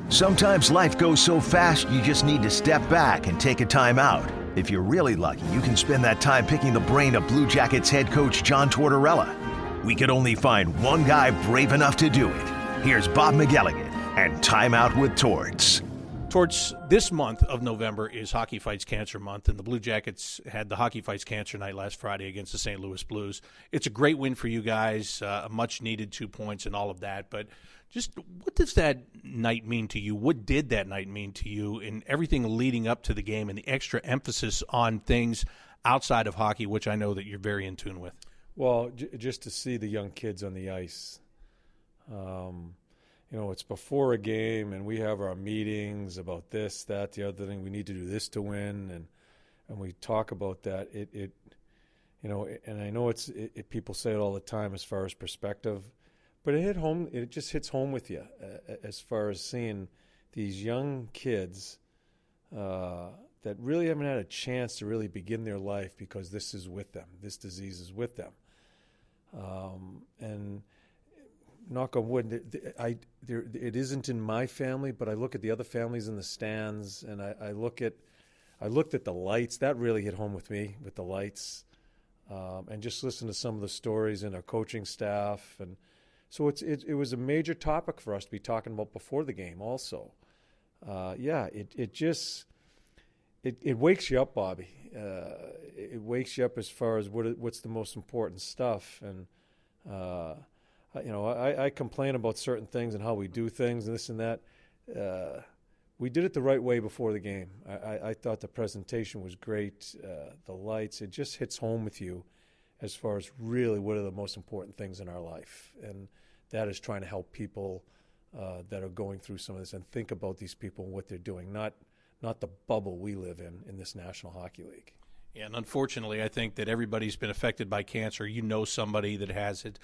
Sometimes life goes so fast you just need to step back and take a time out. If you're really lucky, you can spend that time picking the brain of Blue Jackets head coach John Tortorella. We could only find one guy brave enough to do it. Here's Bob McElligott and Timeout with Torts. Torts, this month of November is Hockey Fights Cancer Month, and the Blue Jackets had the Hockey Fights Cancer Night last Friday against the St. Louis Blues. It's a great win for you guys, a much-needed 2 points and all of that, but just what does that night mean to you? What did that night mean to you in everything leading up to the game and the extra emphasis on things outside of hockey, which I know that you're very in tune with? Well, just to see the young kids on the ice. It's before a game, and we have our meetings about this, that, the other thing. We need to do this to win, and we talk about that. And I know people say it all the time as far as perspective, but it hit home. It just hits home with you as far as seeing these young kids that really haven't had a chance to really begin their life because this is with them. This disease is with them, and. Knock on wood, it isn't in my family, but I look at the other families in the stands, and I looked at the lights. That really hit home with me, with the lights, and just listen to some of the stories in our coaching staff, and so it was a major topic for us to be talking about before the game. Also, it wakes you up, Bobby. It wakes you up as far as what's the most important stuff, and. I complain about certain things and how we do things and this and that. We did it the right way before the game. I thought the presentation was great. The lights, it just hits home with you as far as really what are the most important things in our life. And that is trying to help people that are going through some of this and think about these people and what they're doing, not the bubble we live in this National Hockey League. Yeah, and unfortunately, I think that everybody's been affected by cancer. You know somebody that has it.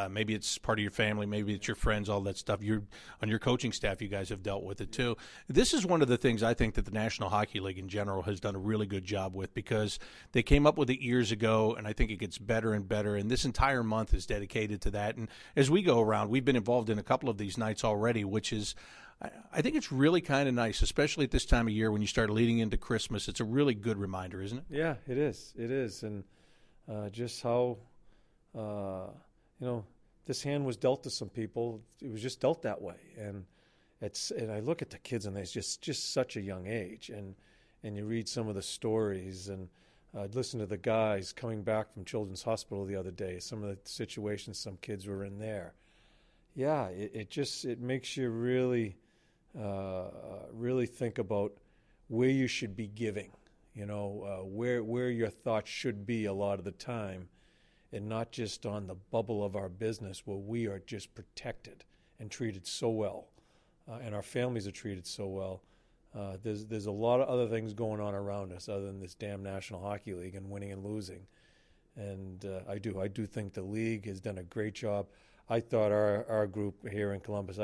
Maybe it's part of your family. Maybe it's your friends, all that stuff. You're on your coaching staff, you guys have dealt with it too. This is one of the things I think that the National Hockey League in general has done a really good job with because they came up with it years ago, and I think it gets better and better. And this entire month is dedicated to that. And as we go around, we've been involved in a couple of these nights already, which is I think it's really kind of nice, especially at this time of year when you start leading into Christmas. It's a really good reminder, isn't it? Yeah, it is. It is. And just how, this hand was dealt to some people. It was just dealt that way. And I look at the kids, and it's just such a young age. And you read some of the stories, and I'd listen to the guys coming back from Children's Hospital the other day, some of the situations some kids were in there. Yeah, it makes you really think about where you should be giving, where your thoughts should be a lot of the time, and not just on the bubble of our business where we are just protected and treated so well, and our families are treated so well. There's a lot of other things going on around us other than this damn National Hockey League and winning and losing, and I do think the league has done a great job. I thought our group here in Columbus,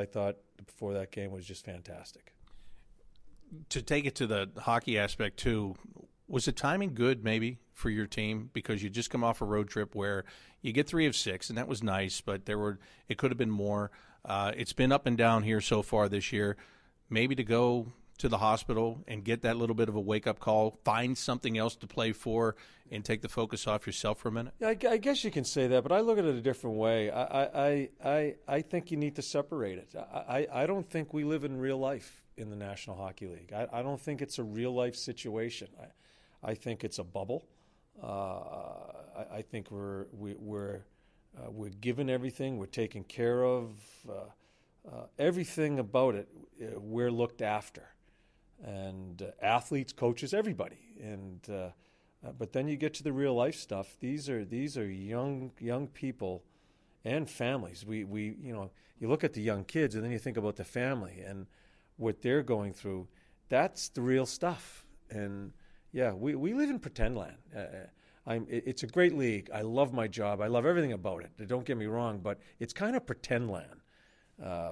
before that game was just fantastic. To take it to the hockey aspect, too, was the timing good maybe for your team? Because you just come off a road trip where you get 3 of 6, and that was nice, but it could have been more. It's been up and down here so far this year. Maybe to go to the hospital and get that little bit of a wake-up call, find something else to play for, and take the focus off yourself for a minute? Yeah, I guess you can say that, but I look at it a different way. I think you need to separate it. I don't think we live in real life in the National Hockey League. I don't think it's a real-life situation. I think it's a bubble. I think we're given everything. We're taken care of. Everything about it, we're looked after. And athletes, coaches, everybody, but then you get to the real life stuff. These are young people and families. You look at the young kids, and then you think about the family and what they're going through. That's the real stuff. And yeah, we live in pretend land. It's a great league. I love my job. I love everything about it. Don't get me wrong, but it's kind of pretend land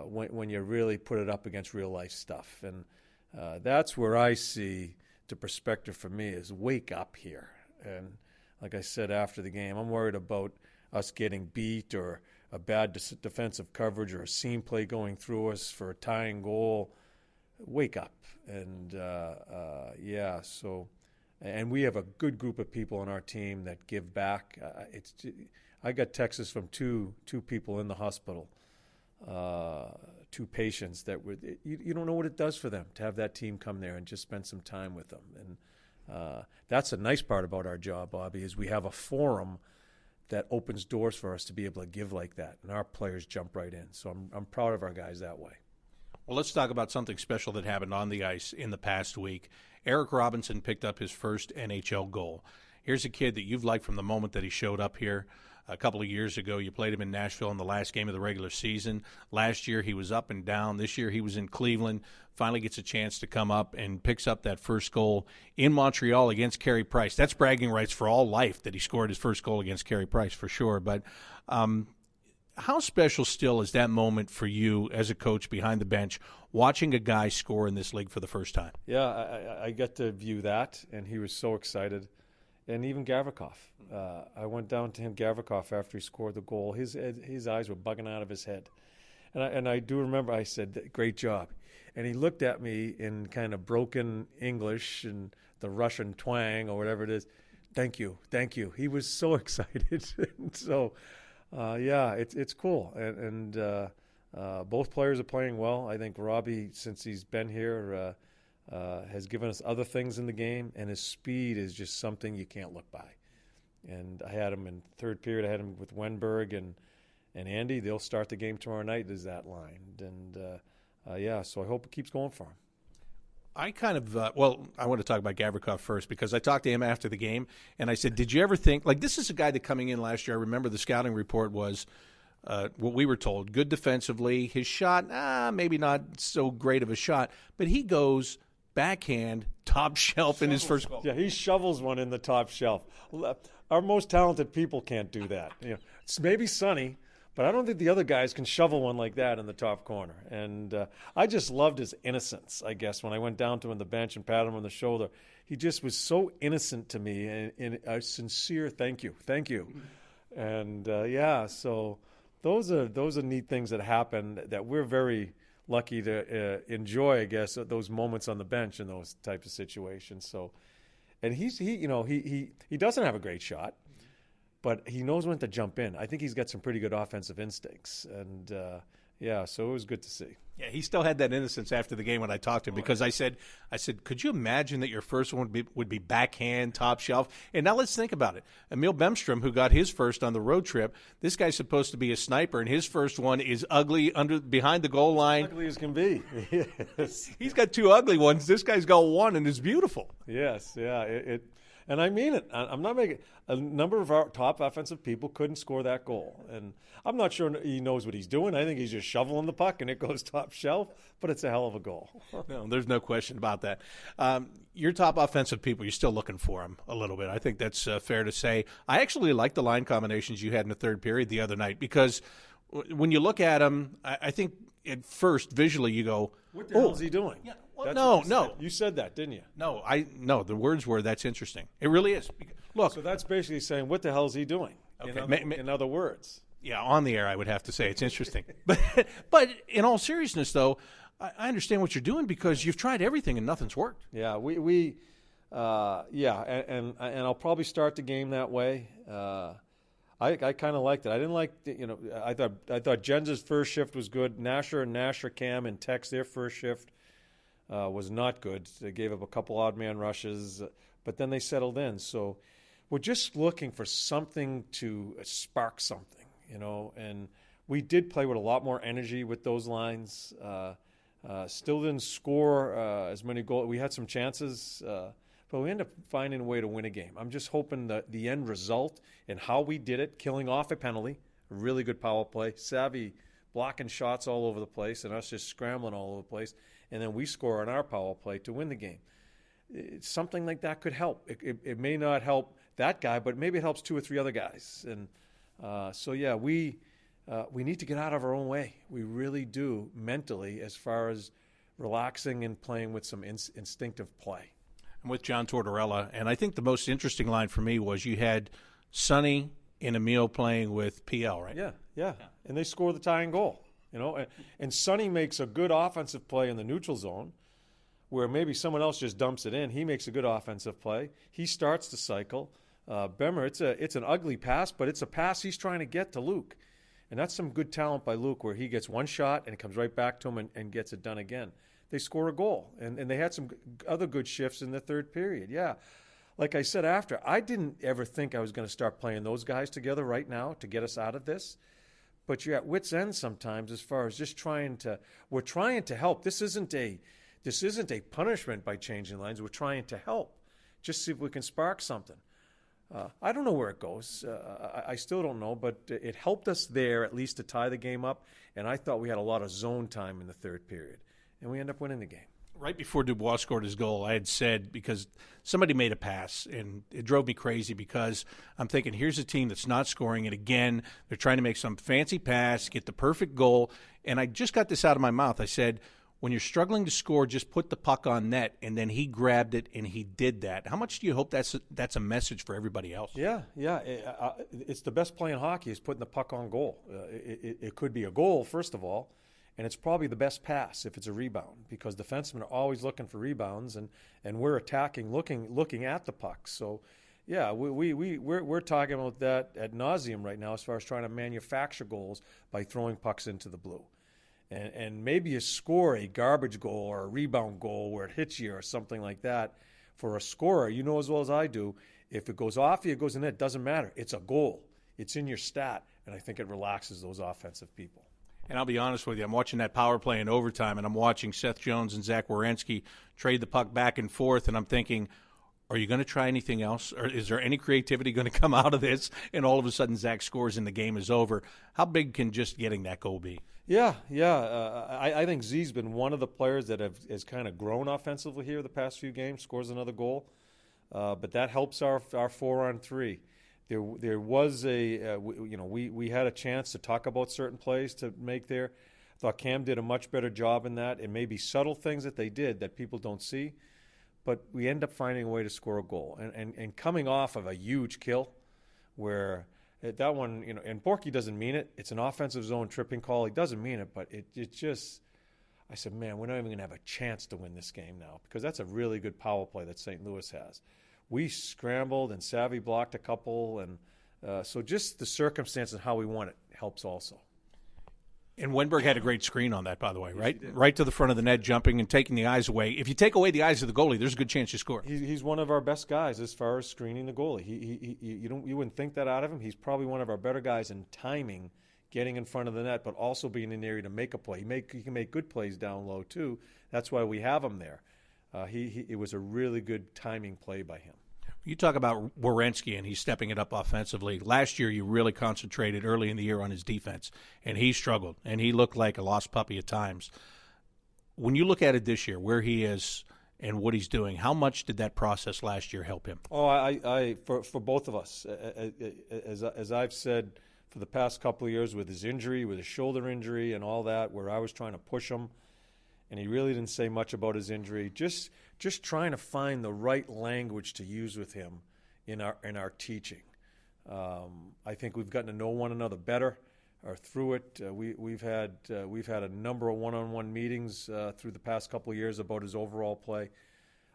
when you really put it up against real life stuff. And that's where I see the perspective for me is wake up here. And like I said after the game, I'm worried about us getting beat or a bad defensive coverage or a seam play going through us for a tying goal. wake up. And, so, and we have a good group of people on our team that give back. I got texts from two people in the hospital, 2 patients that were, you don't know what it does for them to have that team come there and just spend some time with them. And that's a nice part about our job, Bobby, is we have a forum that opens doors for us to be able to give like that, and our players jump right in. So I'm proud of our guys that way. Well, let's talk about something special that happened on the ice in the past week. Eric Robinson picked up his first NHL goal. Here's a kid that you've liked from the moment that he showed up here. A couple of years ago, you played him in Nashville in the last game of the regular season. Last year, he was up and down. This year, he was in Cleveland. Finally gets a chance to come up and picks up that first goal in Montreal against Carey Price. That's bragging rights for all life that he scored his first goal against Carey Price, for sure. But how special still is that moment for you as a coach behind the bench, watching a guy score in this league for the first time? Yeah, I got to view that, and he was so excited. And even Gavrikov. I went down to him, Gavrikov, after he scored the goal. His eyes were bugging out of his head. And I do remember I said, great job. And he looked at me in kind of broken English and the Russian twang or whatever it is. Thank you. He was so excited. And so, it's cool. And both players are playing well. I think Robbie, since he's been here, has given us other things in the game, and his speed is just something you can't look by. And I had him in third period. I had him with Wenberg and Andy. They'll start the game tomorrow night as that line. And, so I hope it keeps going for him. I kind of, I want to talk about Gavrikov first because I talked to him after the game, and I said, did you ever think, this is a guy that coming in last year, I remember the scouting report was what we were told, good defensively. His shot, maybe not so great of a shot, but he goes backhand, top shelf in his first goal. Yeah, he shovels one in the top shelf. Our most talented people can't do that. It's maybe Sonny, but I don't think the other guys can shovel one like that in the top corner. And I just loved his innocence, I guess, when I went down to him on the bench and patted him on the shoulder. He just was so innocent to me, and a sincere thank you. And, so those are neat things that happen that we're very lucky to enjoy, I guess, those moments on the bench in those types of situations. So, and he doesn't have a great shot, but he knows when to jump in. I think he's got some pretty good offensive instincts, and so it was good to see. Yeah, he still had that innocence after the game when I talked to him because I said, could you imagine that your first one would be backhand, top shelf? And now let's think about it. Emil Bemstrom, who got his first on the road trip, this guy's supposed to be a sniper, and his first one is ugly behind the goal line. Ugly as can be. Yes. He's got 2 ugly ones. This guy's got 1, and it's beautiful. Yes, yeah. And I mean it. I'm not making a number of our top offensive people couldn't score that goal. And I'm not sure he knows what he's doing. I think he's just shoveling the puck and it goes top shelf, but it's a hell of a goal. No, there's no question about that. Your top offensive people, you're still looking for them a little bit. I think that's fair to say. I actually like the line combinations you had in the third period the other night because when you look at them, I think at first visually you go, what the hell is he doing? Yeah. Well, no. You said that, didn't you? No, the words were, that's interesting. It really is. Look. So that's basically saying, what the hell is he doing? Okay. In other words. Yeah, on the air I would have to say it's interesting. But in all seriousness, though, I understand what you're doing because you've tried everything and nothing's worked. Yeah, and I'll probably start the game that way. I kind of liked it. I didn't like, I thought Jens' first shift was good. Nasher, Cam, and Tex, their first shift was not good. They gave up a couple odd man rushes, but then they settled in. So we're just looking for something to spark something, and we did play with a lot more energy with those lines. Still didn't score as many goals. We had some chances, but we ended up finding a way to win a game. I'm just hoping that the end result and how we did it, killing off a penalty, a really good power play, savvy blocking shots all over the place, and us just scrambling all over the place, and then we score on our power play to win the game. Something like that could help. It may not help that guy, but maybe it helps 2 or 3 other guys. And we need to get out of our own way. We really do mentally, as far as relaxing and playing with some instinctive play. I'm with John Tortorella, and I think the most interesting line for me was you had Sonny and Emil playing with PL, right? Yeah. And they scored the tying goal. And Sonny makes a good offensive play in the neutral zone where maybe someone else just dumps it in. He makes a good offensive play. He starts the cycle. Bemmer, it's an ugly pass, but it's a pass he's trying to get to Luke. And that's some good talent by Luke where he gets one shot and it comes right back to him and gets it done again. They score a goal. And they had some other good shifts in the third period. Yeah. Like I said after, I didn't ever think I was going to start playing those guys together right now to get us out of this. But you're at wit's end sometimes as far as just we're trying to help. This isn't a punishment by changing lines. We're trying to help. Just see if we can spark something. I don't know where it goes. I still don't know, but it helped us there at least to tie the game up. And I thought we had a lot of zone time in the third period. And we end up winning the game. Right before Dubois scored his goal, I had said, because somebody made a pass, and it drove me crazy because I'm thinking, here's a team that's not scoring, and again, they're trying to make some fancy pass, get the perfect goal, and I just got this out of my mouth. I said, when you're struggling to score, just put the puck on net, and then he grabbed it, and he did that. How much do you hope that's a message for everybody else? Yeah. It's the best play in hockey is putting the puck on goal. It could be a goal, first of all, and it's probably the best pass if it's a rebound because defensemen are always looking for rebounds, and we're attacking, looking at the puck. So, yeah, we're talking about that ad nauseum right now as far as trying to manufacture goals by throwing pucks into the blue. And maybe you score a garbage goal or a rebound goal where it hits you or something like that. For a scorer, you know as well as I do, if it goes off you, it goes in it, doesn't matter. It's a goal. It's in your stat, and I think it relaxes those offensive people. And I'll be honest with you, I'm watching that power play in overtime, and I'm watching Seth Jones and Zach Werenski trade the puck back and forth, and I'm thinking, are you going to try anything else? Or is there any creativity going to come out of this? And all of a sudden, Zach scores and the game is over. How big can just getting that goal be? Yeah. I think Z's been one of the players that has kind of grown offensively here the past few games, scores another goal. But that helps our 4-on-3. There was we had a chance to talk about certain plays to make there. I thought Cam did a much better job in that. It may be subtle things that they did that people don't see, but we end up finding a way to score a goal. And coming off of a huge kill where that one, and Borky doesn't mean it. It's an offensive zone tripping call. He doesn't mean it, but it just – I said, man, we're not even going to have a chance to win this game now because that's a really good power play that St. Louis has. We scrambled and Savvy blocked a couple, and so just the circumstance and how we won it helps also. And Wenberg had a great screen on that, by the way, right? Right to the front of the net, jumping and taking the eyes away. If you take away the eyes of the goalie, there's a good chance you score. He's one of our best guys as far as screening the goalie. You wouldn't think that out of him. He's probably one of our better guys in timing, getting in front of the net, but also being in the area to make a play. He can make good plays down low too. That's why we have him there. It was a really good timing play by him. You talk about Werenski, and he's stepping it up offensively. Last year, you really concentrated early in the year on his defense, and he struggled, and he looked like a lost puppy at times. When you look at it this year, where he is and what he's doing, how much did that process last year help him? Oh, for both of us, as I've said for the past couple of years with his injury, with his shoulder injury and all that, where I was trying to push him, and he really didn't say much about his injury. Just trying to find the right language to use with him in our teaching. I think we've gotten to know one another better, or through it. We've had a number of one-on-one meetings through the past couple of years about his overall play.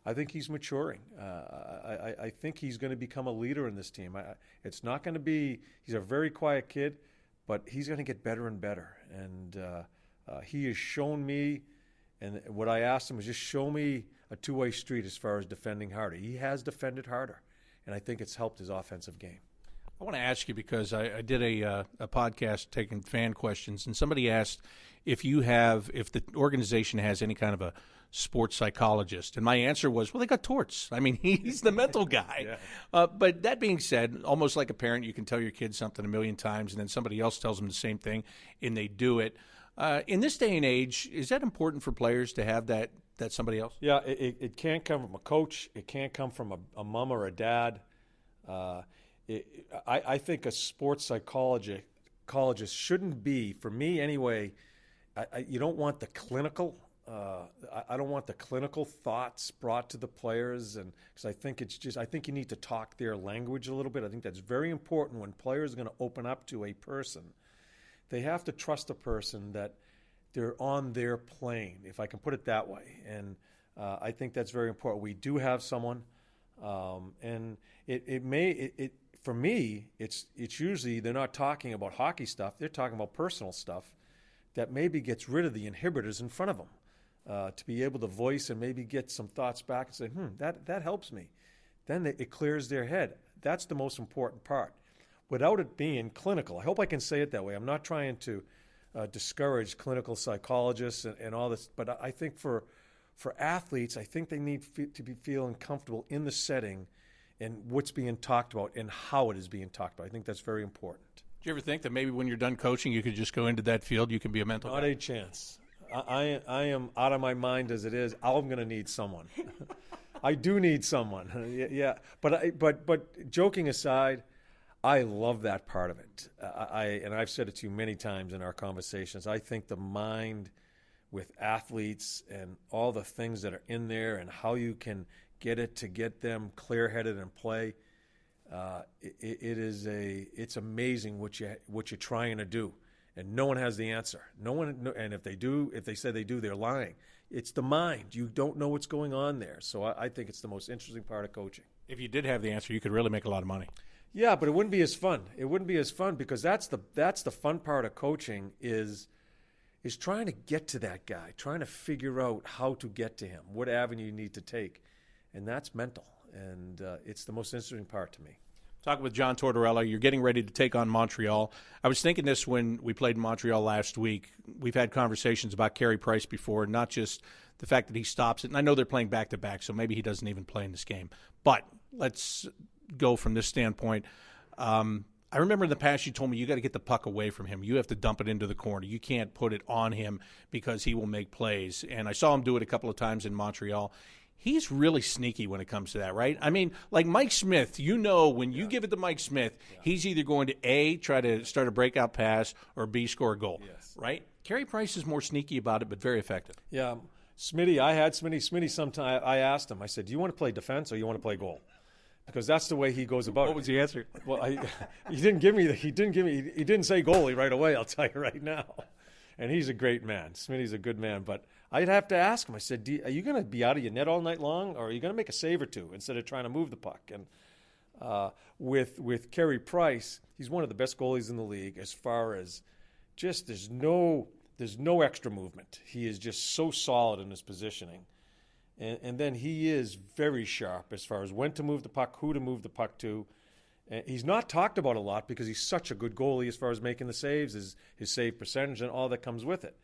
I think he's maturing. I think he's going to become a leader in this team. It's not going to be. He's a very quiet kid, but he's going to get better and better. And he has shown me. And what I asked him was just show me a two-way street as far as defending harder. He has defended harder, and I think it's helped his offensive game. I want to ask you because I did a podcast taking fan questions, and somebody asked if the organization has any kind of a sports psychologist, and my answer was, well, they got Torts. I mean, he's the mental guy. Yeah. But that being said, almost like a parent, you can tell your kid something a million times, and then somebody else tells them the same thing, and they do it. In this day and age, is that important for players to have that somebody else? Yeah, it can't come from a coach. It can't come from a mom or a dad. I think a sports psychologist shouldn't be, for me anyway, you don't want the clinical. I don't want the clinical thoughts brought to the players, and because I think you need to talk their language a little bit. I think that's very important when players are going to open up to a person. They have to trust a person that they're on their plane, if I can put it that way. And I think that's very important. We do have someone, and for me, it's usually they're not talking about hockey stuff. They're talking about personal stuff that maybe gets rid of the inhibitors in front of them, to be able to voice and maybe get some thoughts back and say, that helps me. Then it clears their head. That's the most important part. Without it being clinical, I hope I can say it that way. I'm not trying to discourage clinical psychologists and all this, but I think for athletes, I think they need to be feeling comfortable in the setting and what's being talked about and how it is being talked about. I think that's very important. Do you ever think that maybe when you're done coaching, you could just go into that field, you can be a mental Not guy? a chance. I am out of my mind as it is. I'm going to need someone. I do need someone. Yeah. But joking aside, I love that part of it. And I've said it to you many times in our conversations. I think the mind with athletes and all the things that are in there and how you can get it to get them clear-headed and play, it's amazing what you're trying to do. And no one has the answer. No one, and if they say they do, they're lying. It's the mind. You don't know what's going on there. So I think it's the most interesting part of coaching. If you did have the answer, you could really make a lot of money. Yeah, but it wouldn't be as fun. It wouldn't be as fun because that's the fun part of coaching is trying to get to that guy, trying to figure out how to get to him, what avenue you need to take, and that's mental. And it's the most interesting part to me. Talking with John Tortorella, you're getting ready to take on Montreal. I was thinking this when we played in Montreal last week. We've had conversations about Carey Price before, not just the fact that he stops it. And I know they're playing back-to-back, so maybe he doesn't even play in this game. But let's go from this standpoint. I remember in the past you told me you got to get the puck away from him. You have to dump it into the corner. You can't put it on him because he will make plays. And I saw him do it a couple of times in Montreal. He's really sneaky when it comes to that, right? I mean, like Mike Smith, when you give it to Mike Smith, he's either going to A, try to start a breakout pass, or B, score a goal, right? Carey Price is more sneaky about it, but very effective. Yeah, Smitty, I had Smitty sometime. I asked him, I said, do you want to play defense or you want to play goal? Because that's the way he goes about it. What was the answer? Well, he didn't say goalie right away, I'll tell you right now. And he's a great man. Smitty's a good man, but I'd have to ask him. I said, are you going to be out of your net all night long, or are you going to make a save or two instead of trying to move the puck? And with Carey Price, he's one of the best goalies in the league as far as just there's no extra movement. He is just so solid in his positioning. And then he is very sharp as far as when to move the puck, who to move the puck to. And he's not talked about a lot because he's such a good goalie as far as making the saves, his save percentage, and all that comes with it.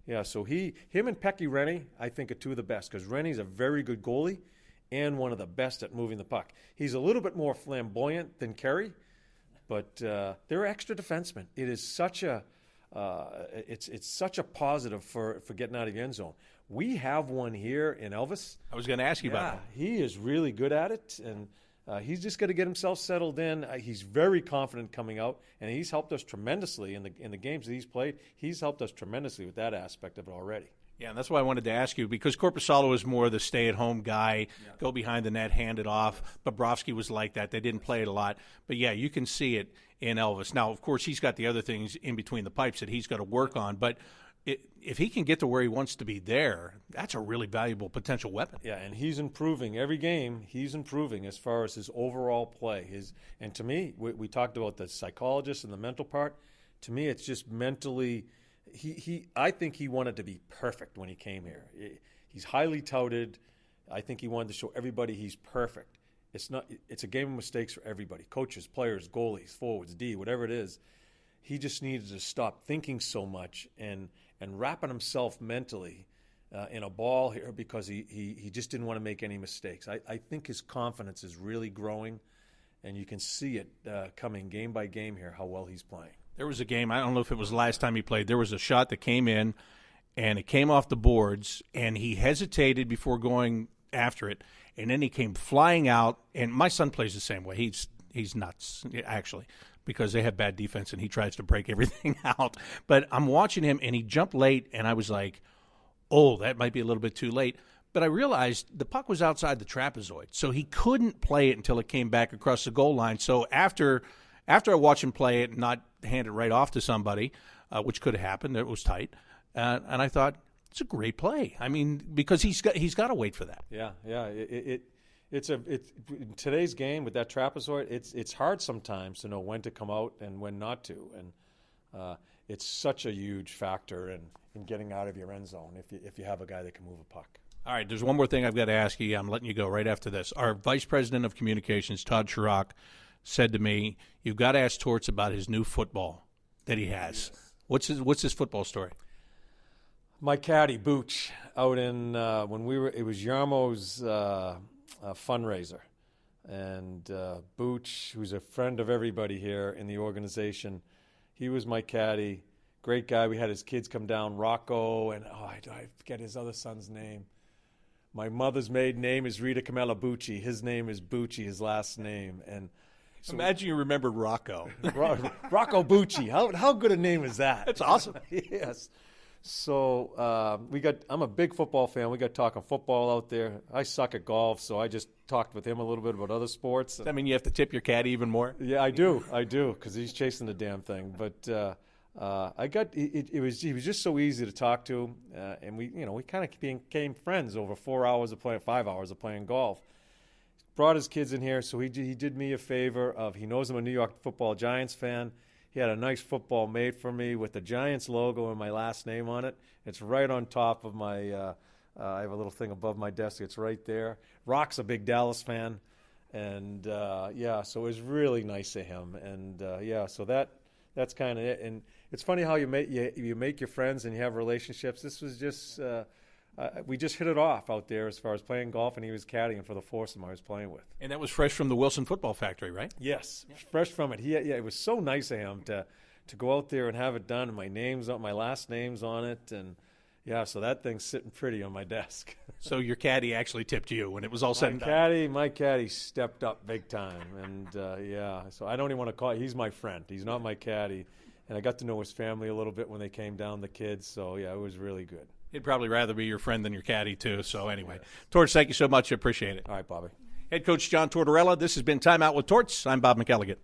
Yeah, so him and Pekka Rinne, I think, are two of the best because Rennie's a very good goalie and one of the best at moving the puck. He's a little bit more flamboyant than Carey, but they're extra defensemen. It is such a it's such a positive for getting out of the end zone. We have one here in Elvis. I was going to ask you about that. He is really good at it, and he's just got to get himself settled in. He's very confident coming out, and he's helped us tremendously in the games that he's played. He's helped us tremendously with that aspect of it already. Yeah, and that's why I wanted to ask you, because Korpisalo is more the stay-at-home guy, go behind the net, hand it off. Bobrovsky was like that. They didn't play it a lot. But, yeah, you can see it in Elvis. Now, of course, he's got the other things in between the pipes that he's got to work on. But if he can get to where he wants to be there, that's a really valuable potential weapon. Yeah, and he's improving. Every game, he's improving as far as his overall play. And to me, we talked about the psychologist and the mental part. To me, it's just mentally – I think he wanted to be perfect when he came here. He's highly touted. I think he wanted to show everybody he's perfect. It's a game of mistakes for everybody. Coaches, players, goalies, forwards, D, whatever it is. He just needed to stop thinking so much and wrapping himself mentally in a ball here because he just didn't want to make any mistakes. I think his confidence is really growing, and you can see it coming game by game here, how well he's playing. There was a game, I don't know if it was the last time he played, there was a shot that came in, and it came off the boards, and he hesitated before going after it, and then he came flying out, and my son plays the same way. He's nuts, actually, because they have bad defense, and he tries to break everything out. But I'm watching him, and he jumped late, and I was like, oh, that might be a little bit too late. But I realized the puck was outside the trapezoid, so he couldn't play it until it came back across the goal line. So after I watched him play it and not hand it right off to somebody, which could have happened, it was tight, And I thought, it's a great play. I mean, because he's got to wait for that. Yeah. It's in today's game with that trapezoid. It's hard sometimes to know when to come out and when not to, and it's such a huge factor in getting out of your end zone if you have a guy that can move a puck. All right, there's one more thing I've got to ask you. I'm letting you go right after this. Our Vice President of Communications, Todd Chirac, said to me, "You've got to ask Torts about his new football that he has." Yes. What's his football story? My caddy Booch out in it was Yarmo's fundraiser, and Booch, who's a friend of everybody here in the organization, he was my caddy. Great guy. We had his kids come down, Rocco, and I forget his other son's name. My mother's maiden name is Rita Camella Bucci. His name is Bucci, his last name. And so imagine you remembered Rocco. Rocco Bucci. How good a name is that? That's awesome. Yes. So I'm a big football fan. We got talking football out there. I suck at golf, so I just talked with him a little bit about other sports. Does that mean you have to tip your caddy even more? Yeah, I do, because he's chasing the damn thing. But he was just so easy to talk to, and we kind of became friends over 5 hours of playing golf. Brought his kids in here, so he did me a favor of, he knows I'm a New York Football Giants fan. He had a nice football made for me with the Giants logo and my last name on it. It's right on top of my I have a little thing above my desk. It's right there. Rock's a big Dallas fan, and so it was really nice of him. And so that's kind of it. And it's funny how you make your friends and you have relationships. This was just we just hit it off out there as far as playing golf, and he was caddying for the foursome I was playing with. And that was fresh from the Wilson Football Factory, right? Yes, fresh from it. It was so nice of him to go out there and have it done, and my last name's on it, and so that thing's sitting pretty on my desk. So your caddy actually tipped you when it was all said and done. My caddy stepped up big time, and so I don't even want to call it. He's my friend. He's not my caddy, and I got to know his family a little bit when they came down, the kids. So it was really good. He'd probably rather be your friend than your caddy, too. So anyway, Torts, thank you so much. I appreciate it. All right, Bobby. Head coach John Tortorella, this has been Timeout with Torts. I'm Bob McElligott.